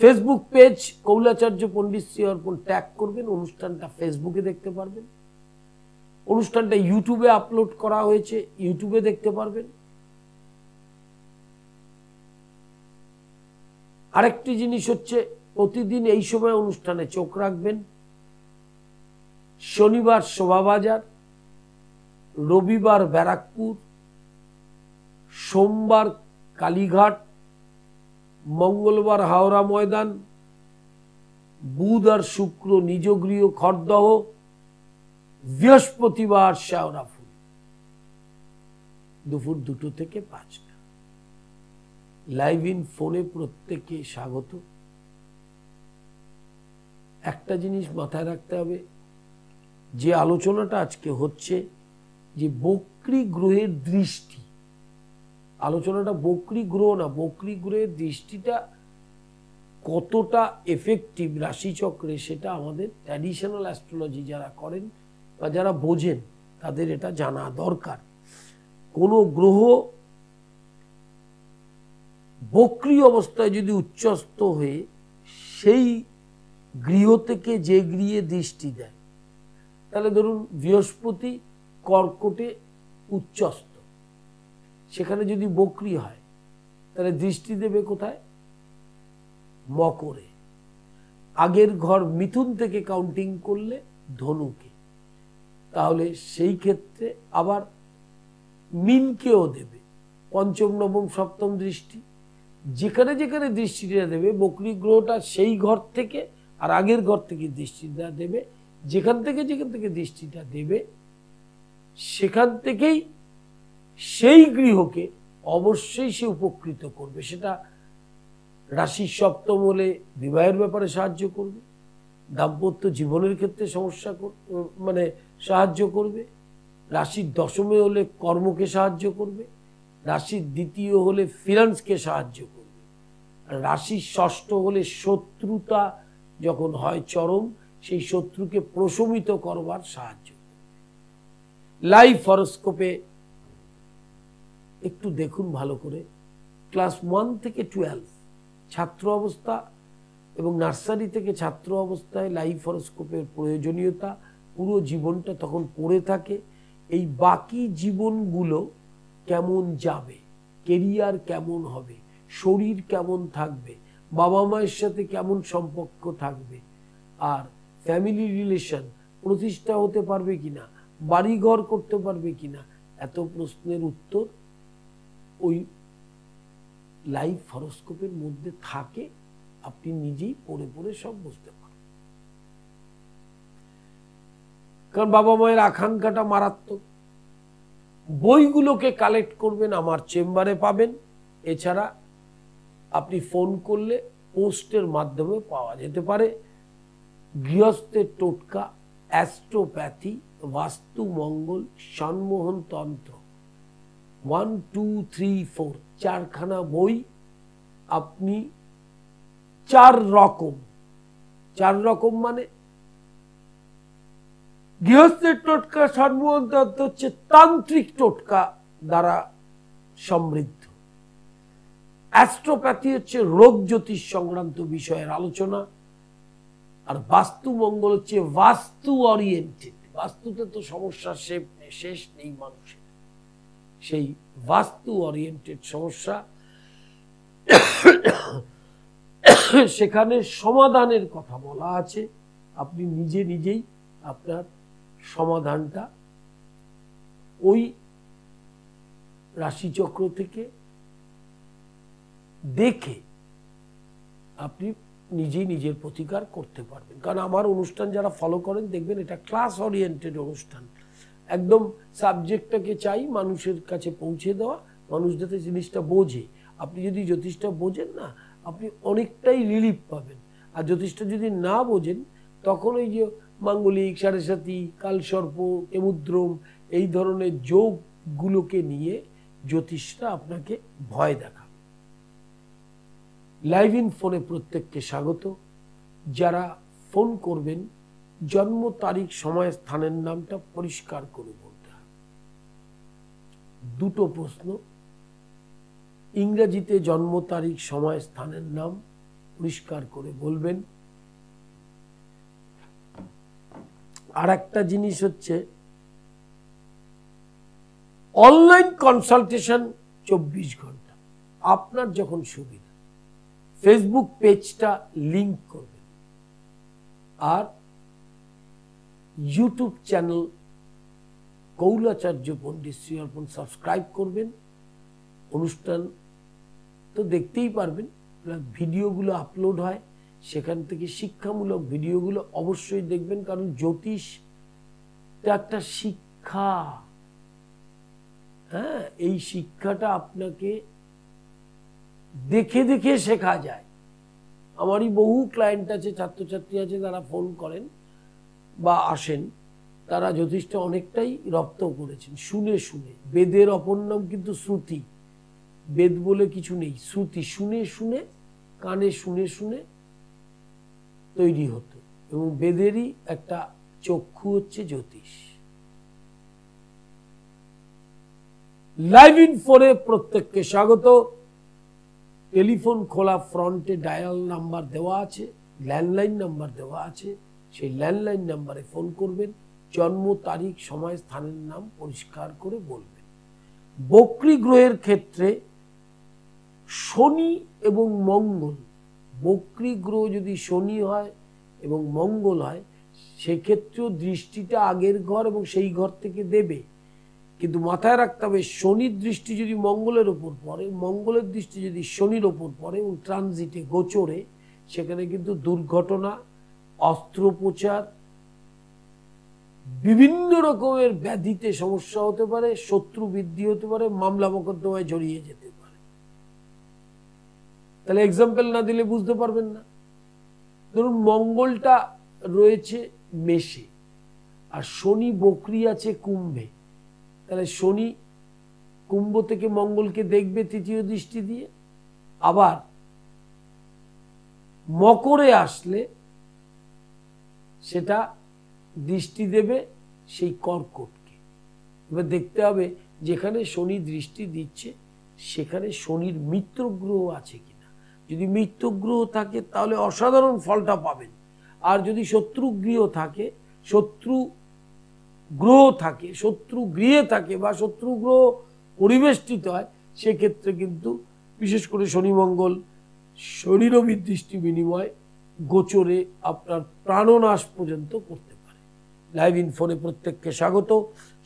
ফেসবুক পেজ কৌলাচার্য পণ্ডিত শ্রী অর্পণ ট্যাগ করবেন। অনুষ্ঠানটা ফেসবুকে দেখতে পারবেন। অনুষ্ঠানটা ইউটিউবে আপলোড করা হয়েছে, ইউটিউবে দেখতে পারবেন। আরেকটি জিনিস হচ্ছে, প্রতিদিন এই সময় অনুষ্ঠানে চোখ রাখবেন। শনিবার শোভাবাজার, রবিবার ব্যারাকপুর, সোমবার কালীঘাট, মঙ্গলবার হাওড়া ময়দান, বুধ আর শুক্র নিজ গৃহ খড়দহ, বৃহস্পতিবার শেওড়াফুল, দুপুর 2টো থেকে 5টা। লাইভ ইন ফোনে প্রত্যেককে স্বাগত। একটা জিনিস মাথায় রাখতে হবে, যে আলোচনাটা আজকে হচ্ছে যে বক্রী গ্রহের দৃষ্টি, আলোচনাটা বক্রী গ্রহ না, বক্রী গ্রহের দৃষ্টিটা কতটা এফেক্টিভ রাশিচক্রে, সেটা আমাদের ট্র্যাডিশনাল অ্যাস্ট্রোলজি যারা করেন বা যারা বোঝেন তাদের এটা জানা দরকার। কোনো গ্রহ বক্রী অবস্থায় যদি উচ্চস্থ হয়ে সেই গৃহ থেকে যে গৃহে দৃষ্টি দেয়, তাহলে ধরুন বৃহস্পতি কর্কটে উচ্চস্থ, সেখানে যদি বক্রী হয় তাহলে দৃষ্টি দেবে কোথায়? মকরে। আগের ঘর মিথুন থেকে কাউন্টিং করলে ধনুকে, তাহলে সেই ক্ষেত্রে আবার মিনকেও দেবে পঞ্চম নবম সপ্তম দৃষ্টি। যেখানে যেখানে দৃষ্টিটা দেবে বক্রী গ্রহটা সেই ঘর থেকে আর আগের ঘর থেকে দৃষ্টিটা দেবে, যেখান থেকে দৃষ্টিটা দেবে সেখান থেকেই সেই গৃহকে অবশ্যই সে উপকৃত করবে। সেটা রাশির সপ্তম হলে বিবাহের ব্যাপারে সাহায্য করবে, দাম্পত্য জীবনের ক্ষেত্রে সমস্যা সাহায্য করবে, রাশির দশমে হলে কর্মকে সাহায্য করবে, রাশির দ্বিতীয় হলে ফিনান্সকে সাহায্য করবে, আর রাশির ষষ্ঠ হলে শত্রুতা যখন হয় চরম, সেই শত্রুকে প্রশমিত করবার সাহায্য করবে। লাইফ হরোস্কোপে একটু দেখুন ভালো করে, ক্লাস 1 থেকে 12 ছাত্র অবস্থা এবং নার্সারি থেকে ছাত্র অবস্থায় লাইফ হরোস্কোপের প্রয়োজনীয়তা পুরো জীবনটা তখন পড়ে থাকে। এই বাকি জীবনগুলো কেমন যাবে, কেরিয়ার কেমন হবে, শরীর কেমন থাকবে, বাবা মায়ের সাথে কেমন সম্পর্ক থাকবে, আর ফ্যামিলি রিলেশন প্রতিষ্ঠা হতে পারবে কিনা, বাড়িঘর করতে পারবে কিনা, এত প্রশ্নের উত্তর ওই লাইফ হরোস্কোপের মধ্যে থাকে। আপনি নিজেই পড়ে পড়ে সব বুঝতে পারেন, কারণ বাবা মায়ের আকাঙ্ক্ষাটা মারাত্মক। বইগুলোকে কালেক্ট করবেন, আমার চেম্বারে পাবেন। এছাড়া আপনি ফোন করলে পোস্টের মাধ্যমে পাওয়া যেতে পারে। গৃহস্থের টোটকা, অ্যাস্ট্রোপ্যাথি, বাস্তু মঙ্গল, সম্মোহন তন্ত্র, 1, 2, 3, 4 চারখানা বই। আপনি চার রকম মানে গৃহস্থের টোটকা, সম্মোহন তন্ত্র হচ্ছে তান্ত্রিক টোটকা দ্বারা সমৃদ্ধ, অ্যাস্ট্রোপ্যাথি হচ্ছে রোগ জ্যোতিষ সংক্রান্ত বিষয়ের আলোচনা, আর বাস্তু মঙ্গল হচ্ছে বাস্তু ওরিয়েন্টেড। বাস্তুতে তো সমস্যার শেষ নেই মানুষের, সেই বাস্তু ওরিয়েন্টেড সমস্যা, সেখানে সমাধানের কথা বলা আছে। আপনি নিজেই আপনার সমাধানটা ওই রাশিচক্র থেকে দেখে আপনি নিজের প্রতিকার করতে পারবেন। কারণ আমার অনুষ্ঠান যারা ফলো করেন দেখবেন এটা ক্লাস ওরিয়েন্টেড অনুষ্ঠান। একদম সাবজেক্টটাকে চাই মানুষের কাছে পৌঁছে দেওয়া, মানুষ যাতে জিনিসটা বোঝে। আপনি যদি জ্যোতিষটা বোঝেন না, আপনি অনেকটাই রিলিফ পাবেন। আর জ্যোতিষটা যদি না বোঝেন, তখন ওই যে মাঙ্গলিক, সাড়ে-সাতি, কালসর্প, কেমুদ্রম এই ধরনের যোগগুলোকে নিয়ে জ্যোতিষটা আপনাকে ভয় দেখাবে। লাইভ ইন ফোনে প্রত্যেককে স্বাগত। যারা ফোন করবেন জন্ম তারিখ, সময়, স্থানের নামটা পরিষ্কার করে বলতে হবে। 2টো প্রশ্ন, ইংরেজিতে জন্ম তারিখ, সময়, স্থানের নাম পরিষ্কার করে বলবেন। আর একটা জিনিস হচ্ছে অনলাইন কনসালটেশন 24 ঘন্টা। আপনার যখন সুবিধা ফেসবুক পেজটা লিংক করবেন, আর ইউটিউব চ্যানেল কৌলাচার্য পণ্ডিত শ্রী অর্পণ সাবস্ক্রাইব করবেন। অনুষ্ঠান তো দেখতেই পারবেন, ভিডিওগুলো আপলোড হয়, সেখান থেকে শিক্ষামূলক ভিডিওগুলো অবশ্যই দেখবেন। কারণ জ্যোতিষ একটা শিক্ষা, হ্যাঁ, এই শিক্ষাটা আপনাকে দেখে দেখে শেখা যায়। আমারই বহু ক্লায়েন্ট আছে, ছাত্রছাত্রী আছে, তারা ফোন করেন বা আসেন, তারা জ্যোতিষটা অনেকটাই রপ্ত করেছেন শুনে শুনে। বেদের অপর নাম কিন্তু শ্রুতি, বেদ বলে কিছু নেই, শ্রুতি। শুনে শুনে, কানে শুনে শুনে তৈরি হতো, এবং বেদেরই একটা চক্ষু হচ্ছে জ্যোতিষ। লাইভ ইন ফোনে প্রত্যেককে স্বাগত। টেলিফোন খোলা, ফ্রন্টে ডায়াল নাম্বার দেওয়া আছে, ল্যান্ডলাইন নাম্বার দেওয়া আছে, সেই ল্যান্ডলাইন নাম্বারে ফোন করবেন, জন্ম তারিখ, সময়, স্থানের নাম পরিষ্কার করে বলবেন। বক্রী গ্রহের ক্ষেত্রে শনি এবং মঙ্গল, বক্রী গ্রহ যদি শনি হয় এবং মঙ্গল হয়, সেক্ষেত্রেও দৃষ্টিটা আগের ঘর এবং সেই ঘর থেকে দেবে। কিন্তু মাথায় রাখতে হবে, শনির দৃষ্টি যদি মঙ্গলের ওপর পড়ে, মঙ্গলের দৃষ্টি যদি শনির ওপর পড়ে এবং ট্রানজিটে, গোচরে, সেখানে কিন্তু দুর্ঘটনা, অস্ত্রোপচার, বিভিন্ন রকমের ব্যাধিতে সমস্যা হতে পারে, শত্রু বৃদ্ধি হতে পারে, মামলা মোকদ্দমায় জড়িয়ে যেতে পারে। তাহলে এক্সাম্পল না দিলে বুঝতে পারবেন না। ধরুন মঙ্গলটা রয়েছে মেষে আর শনি বক্রী আছে কুম্ভে, তাহলে শনি কুম্ভ থেকে মঙ্গলকে দেখবে তৃতীয় দৃষ্টি দিয়ে, আবার মকরে আসলে সেটা দৃষ্টি দেবে সেই কর্কটকে। এবার দেখতে হবে যেখানে শনি দৃষ্টি দিচ্ছে সেখানে শনির মিত্র গ্রহ আছে কিনা। যদি মিত্র গ্রহ থাকে তাহলে অসাধারণ ফলটা পাবেন, আর যদি শত্রু গৃহ থাকে, শত্রু গ্রহ থাকে, শত্রু গৃহে থাকে বা শত্রু গ্রহ পরিবেষ্টিত হয়, সেক্ষেত্রে কিন্তু বিশেষ করে শনি মঙ্গল, শনি রবির দৃষ্টি বিনিময় গোচরে আপনার প্রাণনাশ পর্যন্ত করতে পারে। লাইভ ইনফোনে প্রত্যেককে স্বাগত।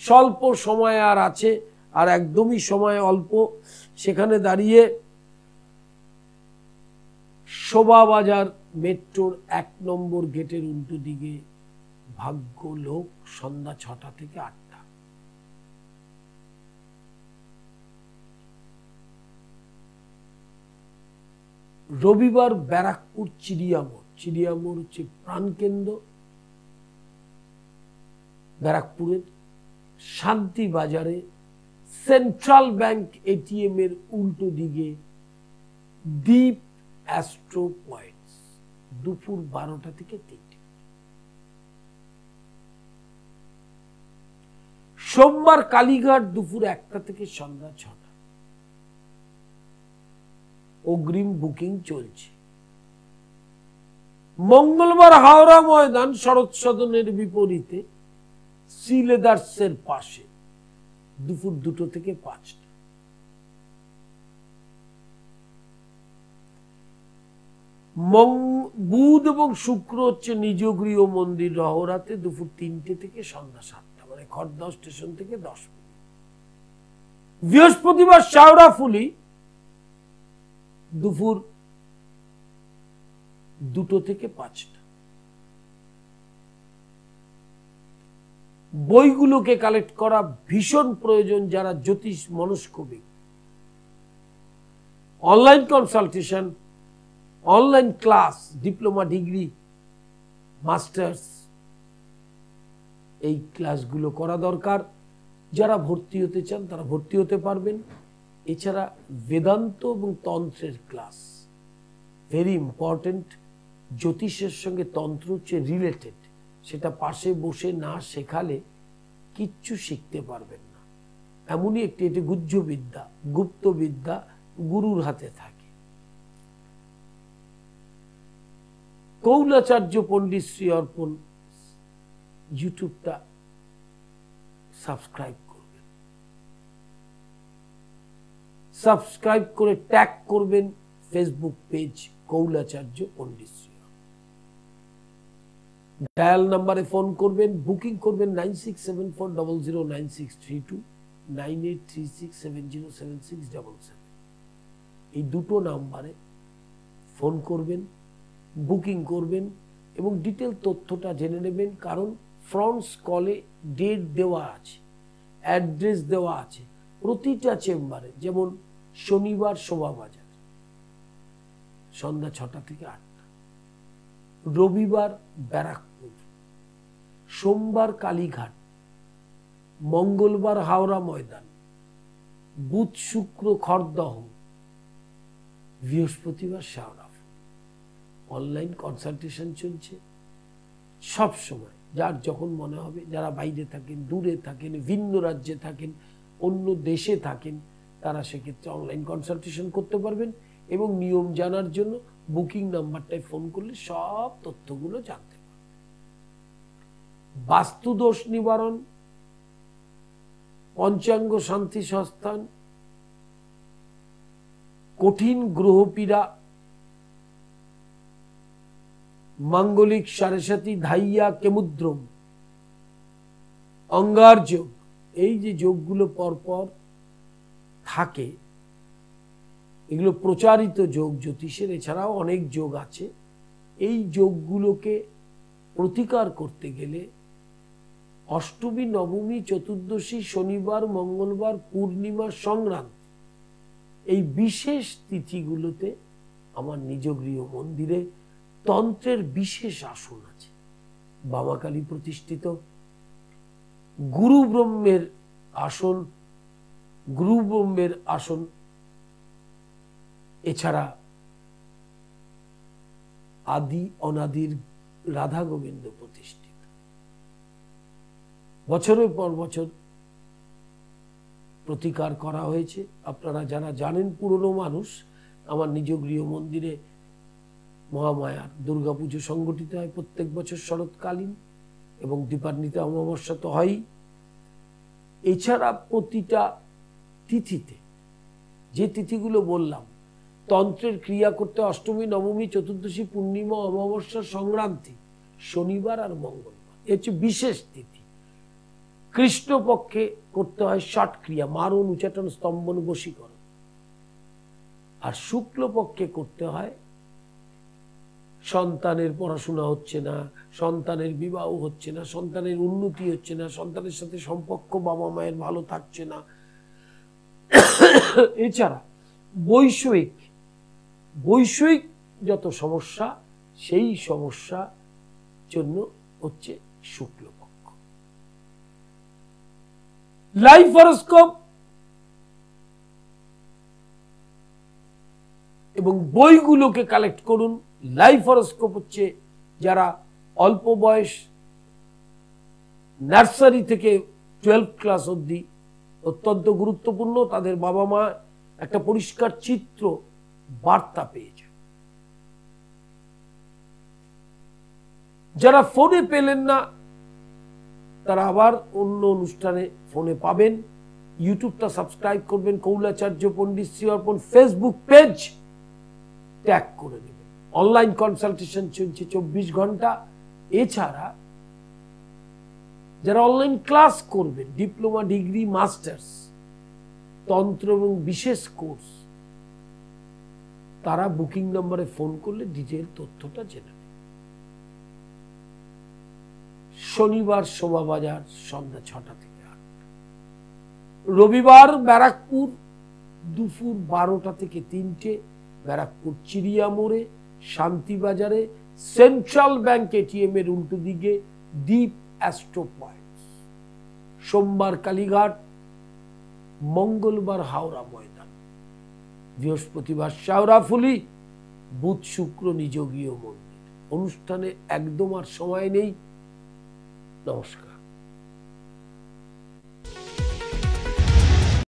স্বল্প সময় আর আছে, আর একদমই সময় অল্প। সেখানে দাঁড়িয়ে শোভাবাজার মেট্রোর 1 নম্বর গেটের উল্টো দিকে ভাগ্য লোক সন্ধ্যা 6টা থেকে 8টা। রবিবার ব্যারাকপুর চিড়িয়ামোড়, চিড়িয়ামোড় হচ্ছে প্রাণকেন্দ্র ব্যারাকপুরের, শান্তি বাজারে সেন্ট্রাল ব্যাংক এটিএম এর উল্টো দিকে দ্বীপ অ্যাস্ট্রো পয়েন্টস, দুপুর 12টা থেকে 3টে। সোমবার কালীঘাট দুপুর 1টা থেকে সন্ধ্যা 6টা। অগ্রিম বুকিং চলছে। মঙ্গলবার হাওড়া ময়দান শরৎ সদনের বিপরীতে সি লেদার্সের পাশে দুপুর 2টো থেকে 5টা। বুধ এবং শুক্র হচ্ছে নিজ গৃহ মন্দির রহরাতে দুপুর 3টে থেকে সন্ধ্যা 7টা, মানে খড়দহ স্টেশন থেকে 10 মিনিট। বৃহস্পতিবার শাওড়াফুলি দুপুর 2টো থেকে 5টা। বইগুলোকে কালেক্ট করা ভীষণ প্রয়োজন যারা জ্যোতিষ মনস্ক ব্যক্তি। Online consultation, online class, diploma, degree, masters, এই ক্লাসগুলো করা দরকার। যারা ভর্তি হতে চান তারা ভর্তি হতে পারবেন। এছাড়া বেদান্ত এবং তন্ত্রের ক্লাস ভেরি ইম্পর্টেন্ট। জ্যোতিষের সঙ্গে তন্ত্র হচ্ছে রিলেটেড, সেটা পাশে বসে না শেখালে কিচ্ছু শিখতে পারবেন না। এমনই একটি, এটি গুহ্য বিদ্যা, গুপ্ত বিদ্যা গুরুর হাতে থাকে। কৌলাচার্য পণ্ডিত শ্রী অর্পণ ইউটিউবটা সাবস্ক্রাইব করবেন, সাবস্ক্রাইব করে ট্যাগ করবেন ফেসবুক পেজ কৌলাচার্য পণ্ডিত শ্রী। ডায়াল নাম্বারে ফোন করবেন, বুকিং করবেন 9674009632, 9836707677। এই দুটো নাম্বারে ফোন করবেন, বুকিং করবেন এবং ডিটেল তথ্যটা জেনে নেবেন। কারণ ফ্রন্টস কলে ডেট দেওয়া আছে, অ্যাড্রেস দেওয়া আছে প্রতিটা চেম্বারে। যেমন শনিবার শোভাবাজার সন্ধ্যা 6টা থেকে 8টা, রবিবার ব্যারাকপুর, সোমবার কালীঘাট, মঙ্গলবার হাওড়া ময়দান, বুধ শুক্র খড়দহ, বৃহস্পতিবার শাওড়াফুলি। অনলাইন কনসালটেশন চলছে সব সময়, যার যখন মনে হবে। যারা বাইরে থাকেন, দূরে থাকেন, ভিন্ন রাজ্যে থাকেন, অন্য দেশে থাকেন, তারা সেক্ষেত্রে অনলাইন কনসালটেশন করতে পারবেন। এবং নিয়ম জানার জন্য বুকিং নাম্বারটায় ফোন করলে সব তথ্যগুলো জানতে পারবে। বাস্তুদোষ নিবারণ, পঞ্চাঙ্গ শান্তি সংস্থান, কঠিন গ্রহপীড়া, মাঙ্গলিক সাড়ে ধাইয়া কেমুদ্রম, অঙ্গার যোগ, এই যে যোগগুলো পরপর থাকে এগুলো প্রচারিত যোগ জ্যোতিষের, এছাড়াও অনেক যোগ আছে। এই যোগগুলোকে প্রতিকার করতে গেলে অষ্টমী, নবমী, চতুর্দশী, শনিবার, মঙ্গলবার, পূর্ণিমা, সংক্রান্তি, এই বিশেষ তিথিগুলোতে আমার নিজ গৃহ মন্দিরে তন্ত্রের বিশেষ আসন আছে। বামাকালী প্রতিষ্ঠিত গুরু ব্রহ্মের আসন, এছাড়া আদি অনাদির রাধা গোবিন্দ প্রতিষ্ঠিত। বছরের পর বছর প্রতিকার করা হয়েছে। আপনারা যারা জানেন পুরনো মানুষ, আমার নিজ গৃহ মন্দিরে মহামায়ার দুর্গাপুজো সংগঠিত হয় প্রত্যেক বছর শরৎকালীন, এবং দীপান্বিতা অমাবস্যা তো হয়ই। এছাড়া প্রতিটা তিথিতে, যে তিথিগুলো বললাম, তন্ত্রের ক্রিয়া করতে অষ্টমী, নবমী, চতুর্দশী, পূর্ণিমা, অমাবস্যা, সংক্রান্তি, শনিবার আর মঙ্গলবার, এ হচ্ছে বিশেষ তিথি। কৃষ্ণপক্ষে করতে হয় ষট ক্রিয়া, মারণ, উচাটন, স্তম্ভন, বশীকরণ। আর শুক্লপক্ষে করতে হয় সন্তানের পড়াশোনা হচ্ছে না, সন্তানের বিবাহ হচ্ছে না, সন্তানের উন্নতি হচ্ছে না, সন্তানের সাথে সম্পর্ক বাবা মায়ের ভালো থাকছে না। এছাড়া বৈষয়িক যত সমস্যা, সেই সমস্যা জন্য হচ্ছে শুক্লপক্ষ। লাইভ হরোস্কোপ এবং বইগুলোকে কালেক্ট করুন। লাইভ হরোস্কোপ হচ্ছে যারা অল্প বয়স, নার্সারি থেকে 12 ক্লাস অবধি অত্যন্ত গুরুত্বপূর্ণ, তাদের বাবা মা একটা পরিষ্কার চিত্র বার্তা পেয়েছে। যারা ফোনে পেলেন না তারা আবার অন্য অনুষ্ঠানে ফোনে পাবেন। ইউটিউবটা সাবস্ক্রাইব করবেন, কৌলাচার্য পণ্ডিত শ্রী অর্পণ, ফেসবুক পেজ ট্যাগ করে নেবেন। অনলাইন কনসালটেশন চলছে 24 ঘন্টা। এছাড়া যারা অনলাইন ক্লাস করবেন, ডিপ্লোমা, ডিগ্রি, মাস্টার্স, তন্ত্র এবং বিশেষ কোর্স, তারা বুকিং নম্বরে ফোন করলে ডিটেইল তথ্যটা জেনে নেবে। শনিবার শোভাবাজার সন্ধ্যা 6টা থেকে 8টা, রবিবার ব্যারাকপুর দুপুর 12টা থেকে 3টে, ব্যারাকপুর চিড়িয়া মোড়ে, শান্তিবাজারে, সেন্ট্রাল ব্যাংক এটিএম এর উল্টো দিকে দ্বীপ অ্যাস্ট্রো পয়েন্ট। সোমবার কালীঘাট, মঙ্গলবার হাওড়া ময়দান, বৃহস্পতিবার শাওরাফুলি, বুধ শুক্র নিজ গৃহ মন্দির। অনুষ্ঠানে একদম আর সময় নেই। নমস্কার।